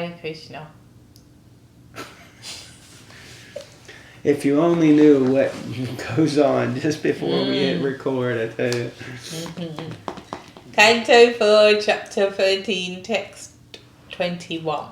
Hare Krishna. If you only knew what goes on just before we hit record, I tell you. Canto 4, Chapter 13, Text 21.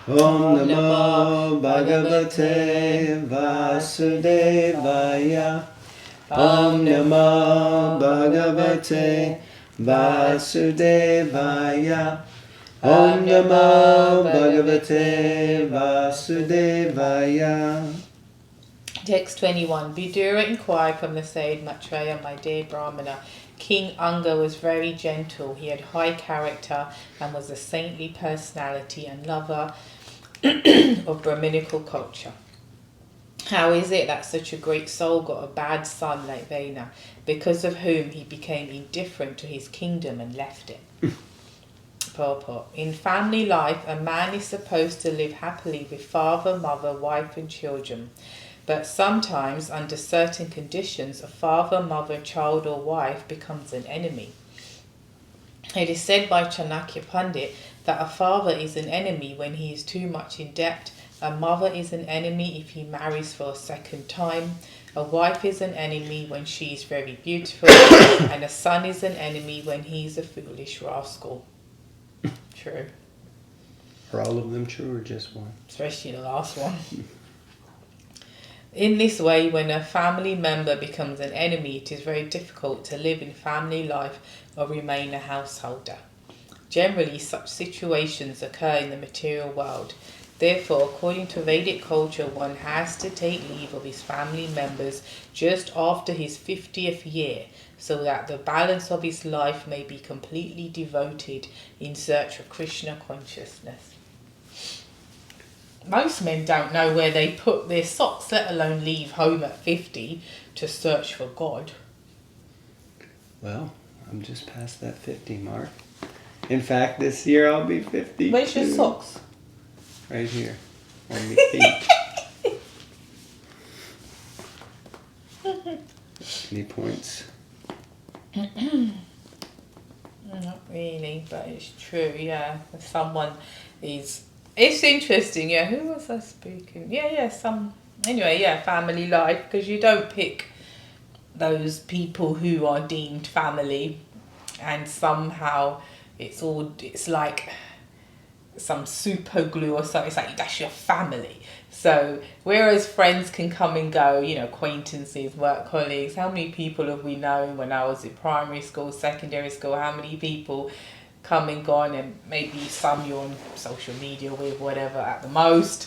Om Namo Bhagavate Vasudevaya. Om Namo Bhagavate Vasudevaya. Om Namo Bhagavate Vasudevaya. Text 21. Vidura inquired from the sage Maitreya, my dear Brahmana. King Anga was very gentle. He had high character and was a saintly personality and lover of Brahminical culture. How is it that such a great soul got a bad son like Vena, because of whom he became indifferent to his kingdom and left it? Purport. In family life, a man is supposed to live happily with father, mother, wife and children. But sometimes, under certain conditions, a father, mother, child or wife becomes an enemy. It is said by Chanakya Pandit that a father is an enemy when he is too much in debt, a mother is an enemy if he marries for a second time, a wife is an enemy when she is very beautiful, and a son is an enemy when he is a foolish rascal. True. Are all of them true or just one? Especially the last one. In this way, when a family member becomes an enemy, it is very difficult to live in family life or remain a householder. Generally, such situations occur in the material world. Therefore, according to Vedic culture, one has to take leave of his family members just after his 50th year, so that the balance of his life may be completely devoted in search of Krishna consciousness. Most men don't know where they put their socks, let alone leave home at 50 to search for God. Well, I'm just past that 50 mark. In fact, this year I'll be 50. Where's your socks? Right here, on my feet. Any points? Not really, but it's true, yeah. If someone is... It's interesting, yeah. Who was I speaking? Anyway, family life, because you don't pick those people who are deemed family, and somehow it's like some super glue or something. It's like that's your family. So whereas friends can come and go, acquaintances, work colleagues, how many people have we known when I was in primary school, secondary school, how many people come and gone, and maybe some you're on social media with, whatever, at the most,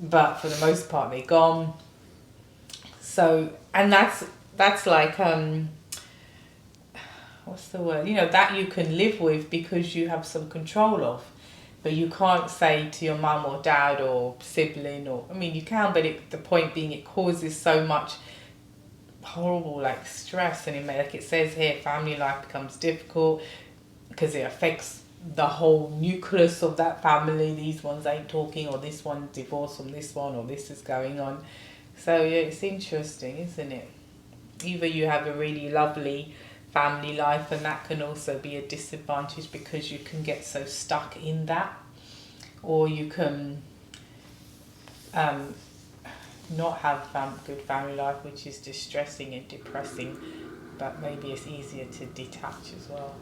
but for the most part they're gone. So, and that's like what's the word, that you can live with because you have some control of, but you can't say to your mum or dad or sibling, or you can, but the point being it causes so much horrible stress, and like it says here, family life becomes difficult because it affects the whole nucleus of that family. These ones ain't talking, or this one divorced from this one, or this is going on. So yeah, it's interesting, isn't it? Either you have a really lovely family life, and that can also be a disadvantage because you can get so stuck in that, or you can not have good family life, which is distressing and depressing, but maybe it's easier to detach as well.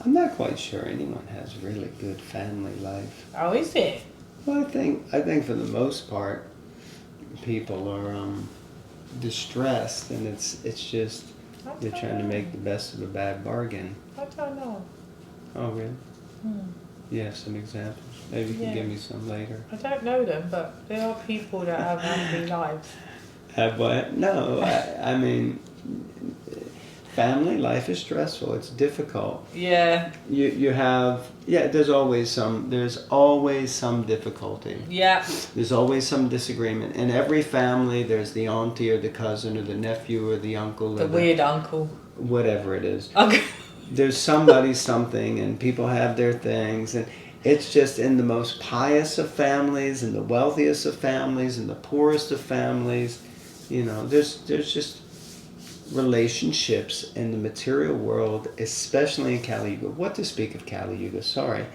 I'm not quite sure anyone has really good family life. Oh, is it? Well, I think for the most part, people are distressed, and it's just they're trying to make the best of a bad bargain. I don't know. Oh, really? You have some examples? Maybe you can give me some later. I don't know them, but there are people that have happy lives. Have what? No, I mean, family life is stressful. It's difficult. Yeah. You have There's always some difficulty. Yeah. There's always some disagreement. In every family, there's the auntie or the cousin or the nephew or the uncle. The weird uncle. Whatever it is. Okay. There's something, and people have their things, and it's just in the most pious of families, and the wealthiest of families, and the poorest of families. There's just relationships in the material world, especially in Kali Yuga. What to speak of Kali Yuga? Sorry,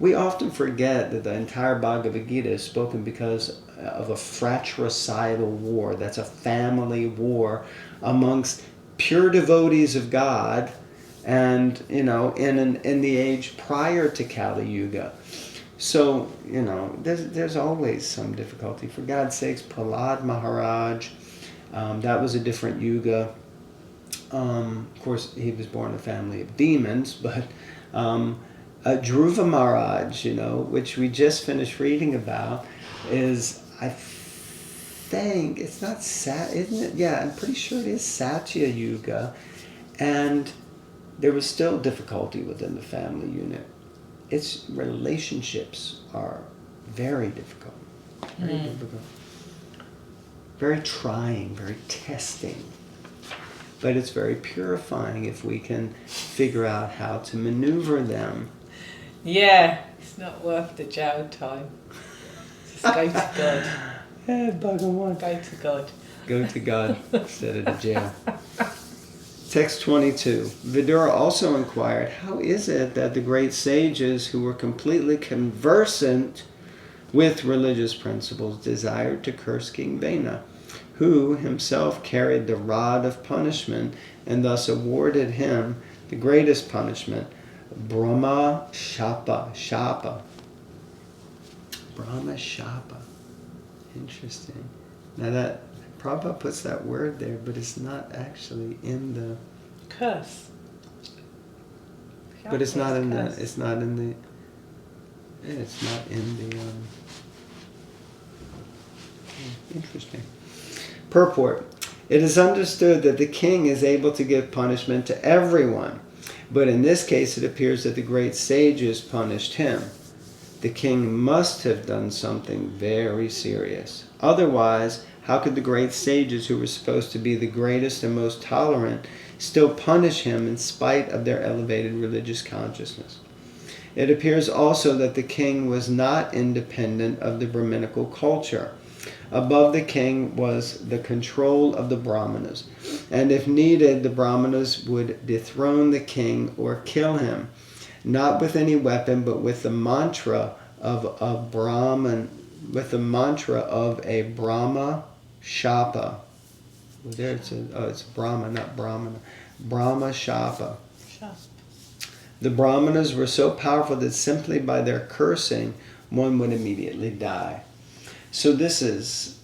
We often forget that the entire Bhagavad Gita is spoken because of a fratricidal war. That's a family war amongst pure devotees of God, and in the age prior to Kali Yuga. So there's always some difficulty. For God's sakes, Prahlad Maharaj, that was a different yuga. Of course, he was born in a family of demons, but Dhruva Maharaj, which we just finished reading about, is, I think, it's not isn't it? Yeah, I'm pretty sure it is Satya Yuga, and there was still difficulty within the family unit. Its relationships are very difficult, very difficult, very trying, very testing. But it's very purifying if we can figure out how to maneuver them. Yeah, it's not worth the jail time. Just go to God. Yeah, Bhagawan. Go to God. Go to God instead of the jail. Text 22. Vidura also inquired, how is it that the great sages who were completely conversant with religious principles desired to curse King Vena, who himself carried the rod of punishment and thus awarded him the greatest punishment, Brahma Shapa. Brahma Shapa. Interesting. Now that Prabhupada puts that word there, but it's not actually in the curse. But it's not in curse. the. It's not in the. It's not in the. Interesting. Purport. It is understood that the king is able to give punishment to everyone, but in this case it appears that the great sages punished him. The king must have done something very serious. Otherwise, how could the great sages, who were supposed to be the greatest and most tolerant, still punish him in spite of their elevated religious consciousness? It appears also that the king was not independent of the Brahminical culture. Above the king was the control of the Brahmanas, and if needed, the Brahmanas would dethrone the king or kill him, not with any weapon, but with the mantra of a Brahman, with the mantra of a Brahma Shapa. Well, there it's Brahma, not Brahmana. Brahma Shapa. The Brahmanas were so powerful that simply by their cursing, one would immediately die. So this is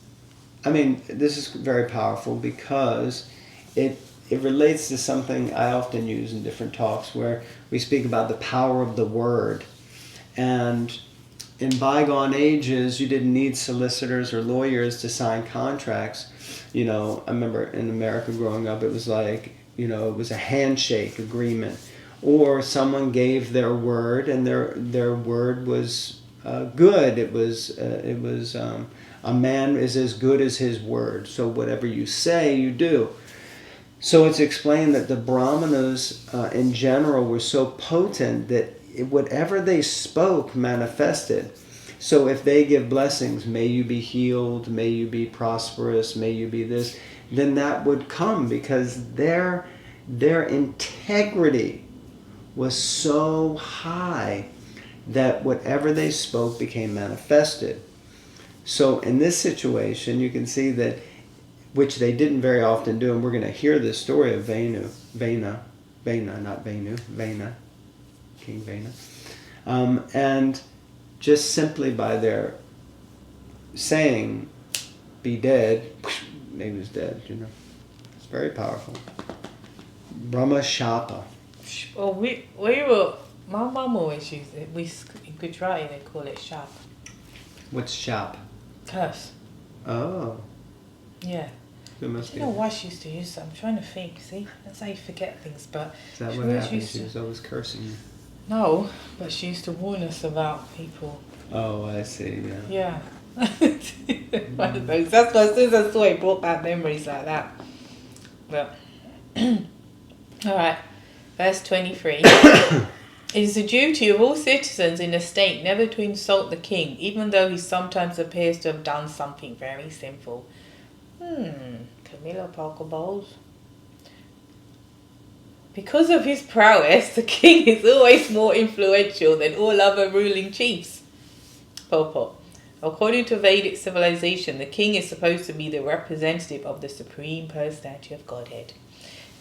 very powerful because it relates to something I often use in different talks where we speak about the power of the word. And in bygone ages, you didn't need solicitors or lawyers to sign contracts. I remember in America growing up, it was like, it was a handshake agreement. Or someone gave their word, and their word was good. It was a man is as good as his word. So whatever you say, you do. So it's explained that the Brahmanas in general were so potent that whatever they spoke manifested. So if they give blessings, may you be healed, may you be prosperous, may you be this, then that would come because their integrity was so high that whatever they spoke became manifested. So in this situation, you can see that, which they didn't very often do, and we're going to hear this story of Vena, King Vena. And just simply by their saying, be dead, he was dead, It's very powerful. Brahma Shapa. Well, we were, my mum always used it. In Gujarati they call it shap. What's shap? Curse. Oh. Yeah. I don't know why she used to use that. I'm trying to think. See, that's how you forget things. But is that what happened? She was always cursing you. No, but she used to warn us about people. Oh, I see. Yeah. Yeah. One of those. That's why as soon as I saw it, brought back memories like that. But all right, verse 23. It is the duty of all citizens in a state never to insult the king, even though he sometimes appears to have done something very sinful. Camilla Parker Bowles. Because of his prowess, the king is always more influential than all other ruling chiefs. Purport. According to Vedic civilization, the king is supposed to be the representative of the Supreme Personality of Godhead.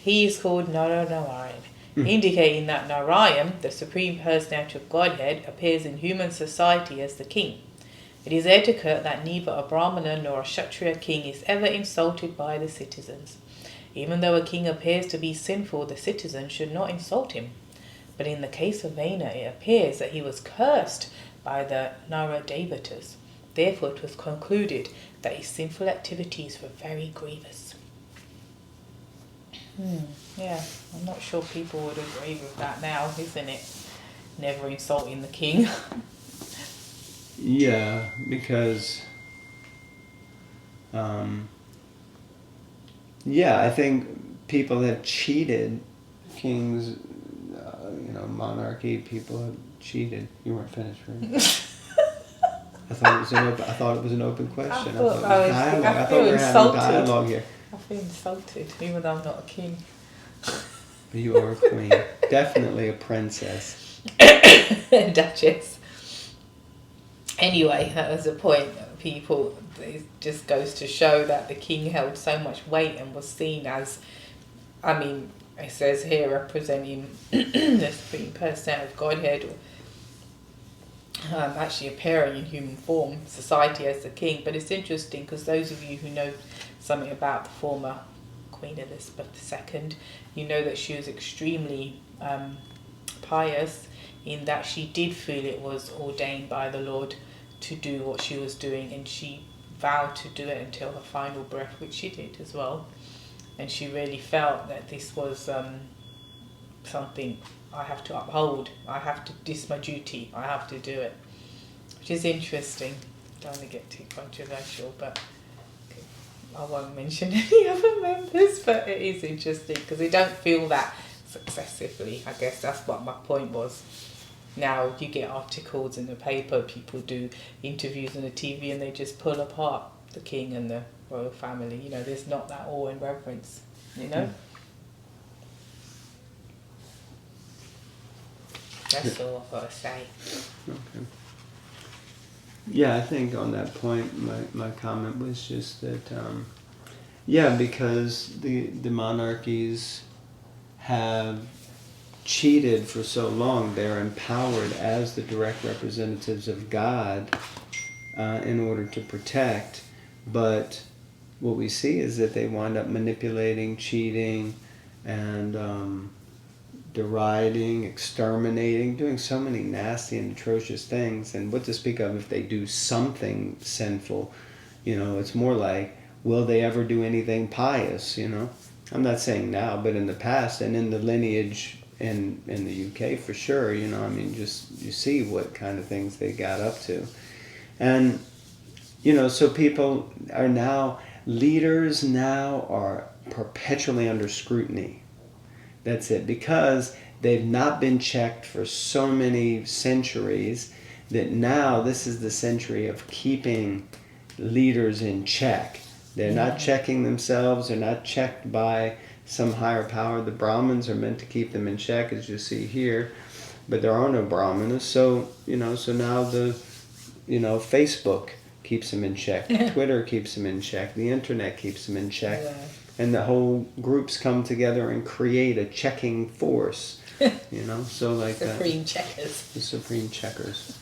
He is called Narayan, indicating that Narayan, the Supreme Personality of Godhead, appears in human society as the king. It is etiquette that neither a Brahmana nor a Kshatriya king is ever insulted by the citizens. Even though a king appears to be sinful, the citizens should not insult him. But in the case of Vena, it appears that he was cursed by the Nara Devatas. Therefore, it was concluded that his sinful activities were very grievous. Yeah, I'm not sure people would agree with that now, isn't it? Never insulting the king. Yeah, because I think people have cheated. Kings, monarchy, people have cheated. You weren't finished, right? I thought it was an open question. I thought it was dialogue. I thought we were having dialogue here. I feel insulted, even though I'm not a king. But you are a queen. Definitely a princess. Duchess. Anyway, that was the point. People, it just goes to show that the king held so much weight and was seen as, it says here, representing the Supreme Personality of Godhead, actually appearing in human form, society as the king. But it's interesting because those of you who know something about the former Queen Elizabeth II, you know that she was extremely pious, in that she did feel it was ordained by the Lord to do what she was doing, and she vowed to do it until her final breath, which she did as well. And she really felt that this was something I have to uphold. This is my duty. I have to do it. Which is interesting. Don't want to get too controversial, but I won't mention any other members, but it is interesting because they don't feel that successively. I guess that's what my point was. Now you get articles in the paper, people do interviews on the TV, and they just pull apart the king and the royal family. There's not that awe and reverence, That's all I've got to say. Okay. Yeah, I think on that point, my comment was just that, because the monarchies have cheated for so long, they're empowered as the direct representatives of God in order to protect. But what we see is that they wind up manipulating, cheating, and deriding, exterminating, doing so many nasty and atrocious things. And what to speak of if they do something sinful? It's more like, will they ever do anything pious? I'm not saying now, but in the past and in the lineage in the UK for sure, just you see what kind of things they got up to. And, so people are now, leaders now are perpetually under scrutiny. That's it, because they've not been checked for so many centuries that now this is the century of keeping leaders in check. They're not checking themselves, they're not checked by some higher power. The Brahmins are meant to keep them in check, as you see here, but there are no Brahmanas, so now Facebook keeps them in check, Twitter keeps them in check, the internet keeps them in check. Yeah. And the whole groups come together and create a checking force, so like Supreme checkers. The supreme checkers.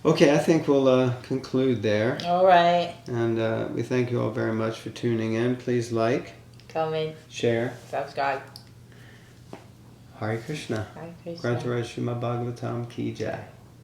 Okay, I think we'll conclude there. All right. And we thank you all very much for tuning in. Please like, comment, share, subscribe. Hare Krishna. Hare Krishna. Grantaraj Srimad Bhagavatam Ki Jai.